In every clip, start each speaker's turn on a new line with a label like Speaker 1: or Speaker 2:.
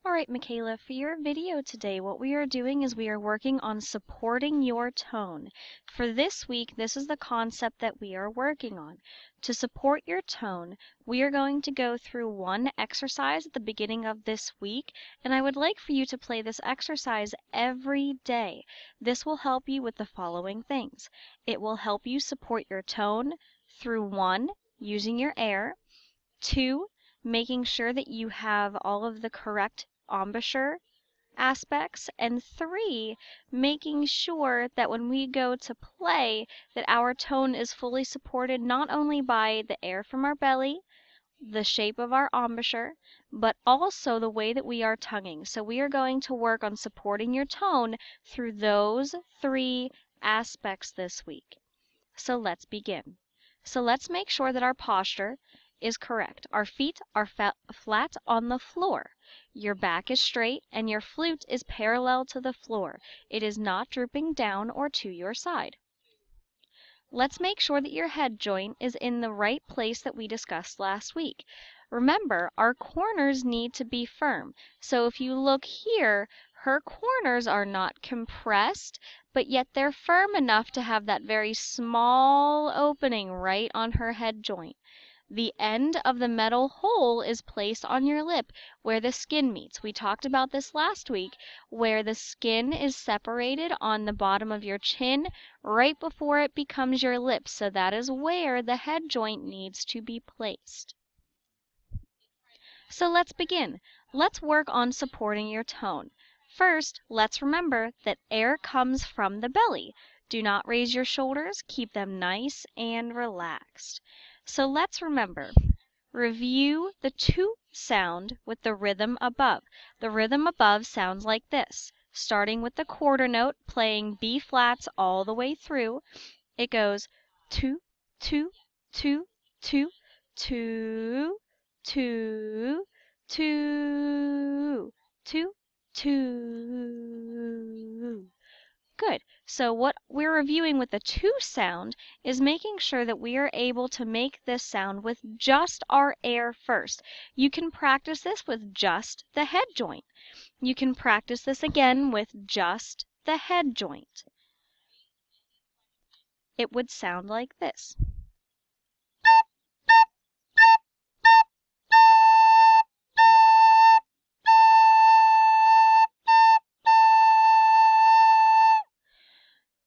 Speaker 1: All right, Michaela, for your video today, what we are doing is we are working on supporting your tone. For this week, this is the concept that we are working on. To support your tone, we are going to go through one exercise at the beginning of this week, and I would like for you to play this exercise every day. This will help you with the following things. It will help you support your tone through 1, using your air, 2, making sure that you have all of the correct embouchure aspects, and 3, making sure that when we go to play that our tone is fully supported not only by the air from our belly, the shape of our embouchure, but also the way that we are tonguing. So we are going to work on supporting your tone through those 3 aspects this week. So let's begin. So let's make sure that our posture is correct. Our feet are flat on the floor. Your back is straight and your flute is parallel to the floor. It is not drooping down or to your side. Let's make sure that your head joint is in the right place that we discussed last week. Remember, our corners need to be firm. So if you look here, her corners are not compressed, but yet they're firm enough to have that very small opening right on her head joint. The end of the metal hole is placed on your lip where the skin meets. We talked about this last week, where the skin is separated on the bottom of your chin right before it becomes your lips. So that is where the head joint needs to be placed. So let's begin. Let's work on supporting your tone. First, let's remember that air comes from the belly. Do not raise your shoulders. Keep them nice and relaxed. So let's review the to sound with the rhythm above. The rhythm above sounds like this. Starting with the quarter note, playing B flats all the way through, it goes to, to, to, to, to, to, to, to, to. Good. So what we're reviewing with the to sound is making sure that we are able to make this sound with just our air first. You can practice this with just the head joint. You can practice this again with just the head joint. It would sound like this.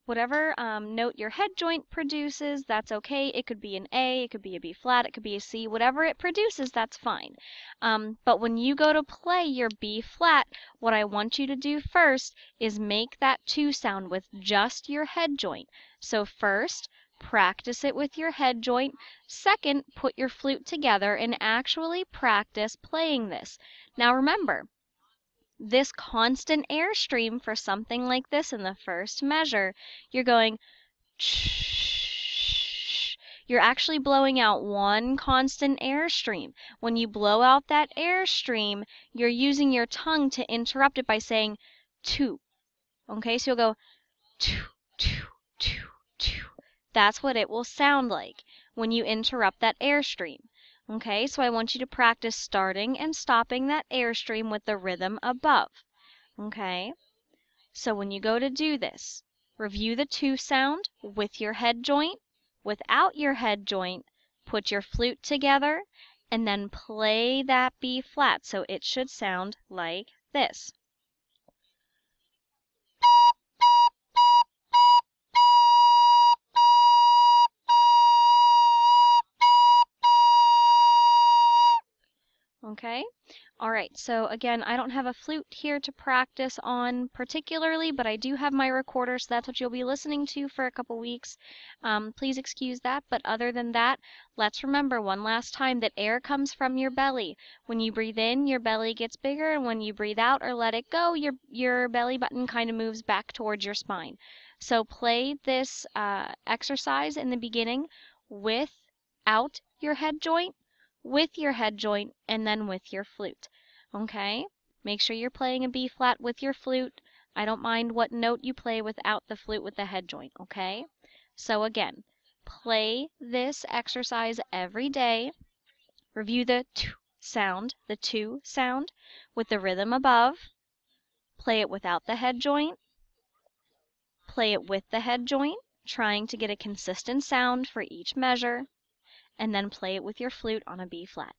Speaker 1: Whatever note your head joint produces, that's okay. It could be an A, it could be a B flat, it could be a C. Whatever it produces, that's fine. But when you go to play your B flat, what I want you to do first is make that to sound with just your head joint. So first, practice it with your head joint. Second, put your flute together and actually practice playing this. Now remember, this constant airstream for something like this in the first measure, you're going shh. You're actually blowing out one constant airstream. When you blow out that airstream, you're using your tongue to interrupt it by saying to. Okay, so you'll go to, to, to, to. That's what it will sound like when you interrupt that airstream. Okay, so I want you to practice starting and stopping that airstream with the rhythm above. Okay, so when you go to do this, review the to sound with your head joint, without your head joint, put your flute together, and then play that B flat. So it should sound like this. Okay? All right, so again, I don't have a flute here to practice on particularly, but I do have my recorder, so that's what you'll be listening to for a couple weeks. Please excuse that, but other than that, let's remember one last time that air comes from your belly. When you breathe in, your belly gets bigger, and when you breathe out or let it go, your belly button kind of moves back towards your spine. So play this exercise in the beginning without your head joint, with your head joint, and then with your flute. Okay? Make sure you're playing a B flat with your flute. I don't mind what note you play without the flute with the head joint, okay? So again, play this exercise every day. Review the to sound, the to sound, with the rhythm above, play it without the head joint, play it with the head joint, trying to get a consistent sound for each measure, and then play it with your flute on a B flat.